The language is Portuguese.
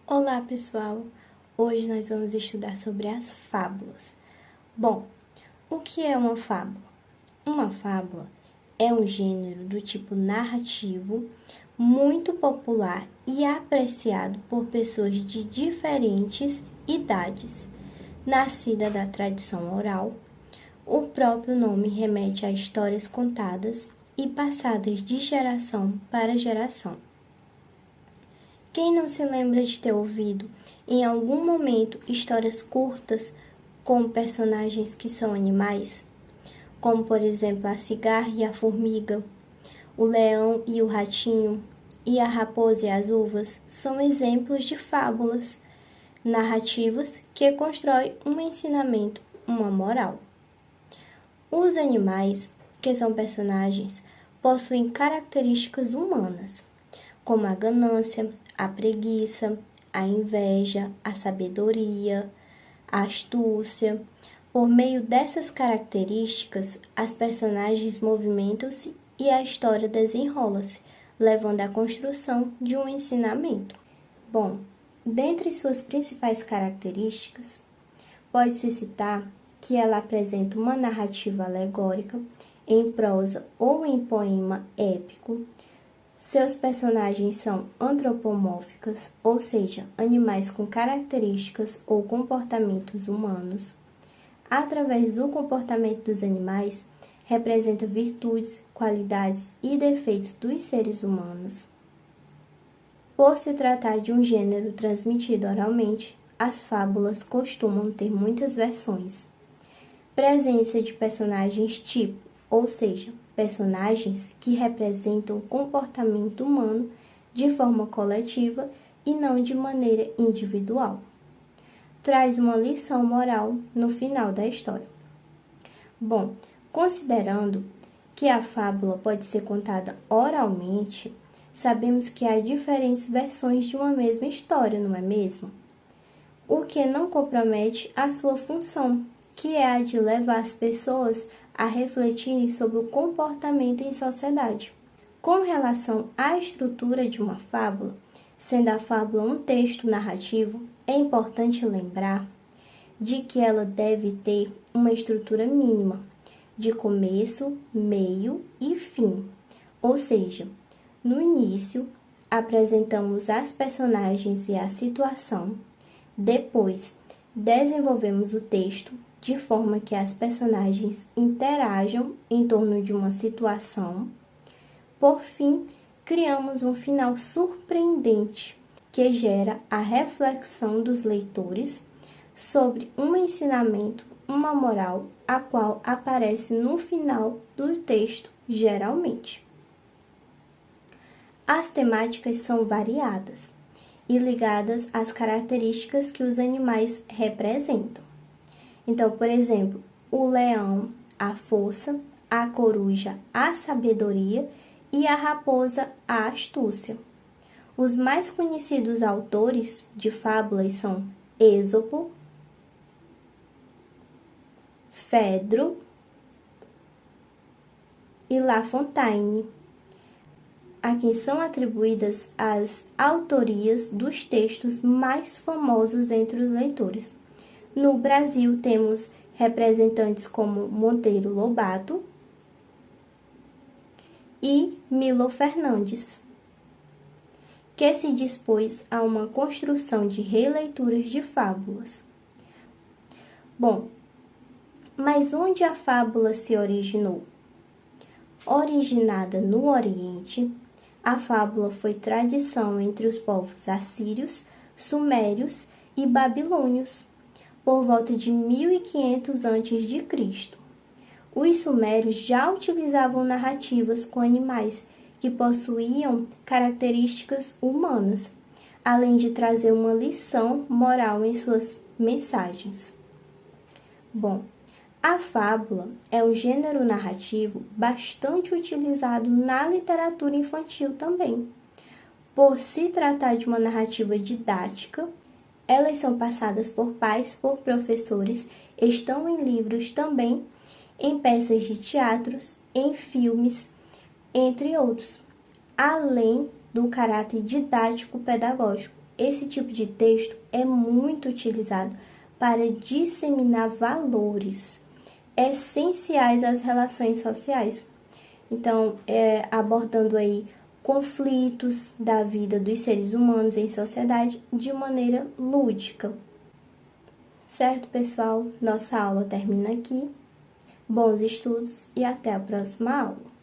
Olá, pessoal! Hoje nós vamos estudar sobre as fábulas. Bom, o que é uma fábula? Uma fábula é um gênero do tipo narrativo muito popular e apreciado por pessoas de diferentes idades. Nascida da tradição oral, o próprio nome remete a histórias contadas e passadas de geração para geração. Quem não se lembra de ter ouvido, em algum momento, histórias curtas com personagens que são animais? Como, por exemplo, a cigarra e a formiga, o leão e o ratinho, e a raposa e as uvas, são exemplos de fábulas narrativas que constroem um ensinamento, uma moral. Os animais, que são personagens, possuem características humanas, como a ganância, a preguiça, a inveja, a sabedoria, a astúcia. Por meio dessas características, as personagens movimentam-se e a história desenrola-se, levando à construção de um ensinamento. Bom, dentre suas principais características, pode-se citar que ela apresenta uma narrativa alegórica em prosa ou em poema épico. Seus personagens são antropomórficas, ou seja, animais com características ou comportamentos humanos. Através do comportamento dos animais, representa virtudes, qualidades e defeitos dos seres humanos. Por se tratar de um gênero transmitido oralmente, as fábulas costumam ter muitas versões. Presença de personagens tipo, ou seja, personagens que representam o comportamento humano de forma coletiva e não de maneira individual. Traz uma lição moral no final da história. Bom, considerando que a fábula pode ser contada oralmente, sabemos que há diferentes versões de uma mesma história, não é mesmo? O que não compromete a sua função, que é a de levar as pessoas a refletirem sobre o comportamento em sociedade. Com relação à estrutura de uma fábula, sendo a fábula um texto narrativo, é importante lembrar de que ela deve ter uma estrutura mínima, de começo, meio e fim. Ou seja, no início, apresentamos as personagens e a situação, depois, desenvolvemos o texto de forma que as personagens interajam em torno de uma situação. Por fim, criamos um final surpreendente que gera a reflexão dos leitores sobre um ensinamento, uma moral, a qual aparece no final do texto, geralmente. As temáticas são variadas e ligadas às características que os animais representam. Então, por exemplo, o leão, a força, a coruja, a sabedoria e a raposa, a astúcia. Os mais conhecidos autores de fábulas são Êxopo, Fedro e La Fontaine, a quem são atribuídas as autorias dos textos mais famosos entre os leitores. No Brasil, temos representantes como Monteiro Lobato e Milo Fernandes, que se dispôs a uma construção de releituras de fábulas. Bom, mas onde a fábula se originou? Originada no Oriente, a fábula foi tradição entre os povos assírios, sumérios e babilônios, por volta de 1500 a.C. Os sumérios já utilizavam narrativas com animais que possuíam características humanas, além de trazer uma lição moral em suas mensagens. Bom, a fábula é um gênero narrativo bastante utilizado na literatura infantil também. Por se tratar de uma narrativa didática, elas são passadas por pais, por professores, estão em livros também, em peças de teatros, em filmes, entre outros, além do caráter didático-pedagógico, esse tipo de texto é muito utilizado para disseminar valores essenciais às relações sociais. Então, abordando aí conflitos da vida dos seres humanos em sociedade de maneira lúdica. Certo, pessoal? Nossa aula termina aqui. Bons estudos e até a próxima aula!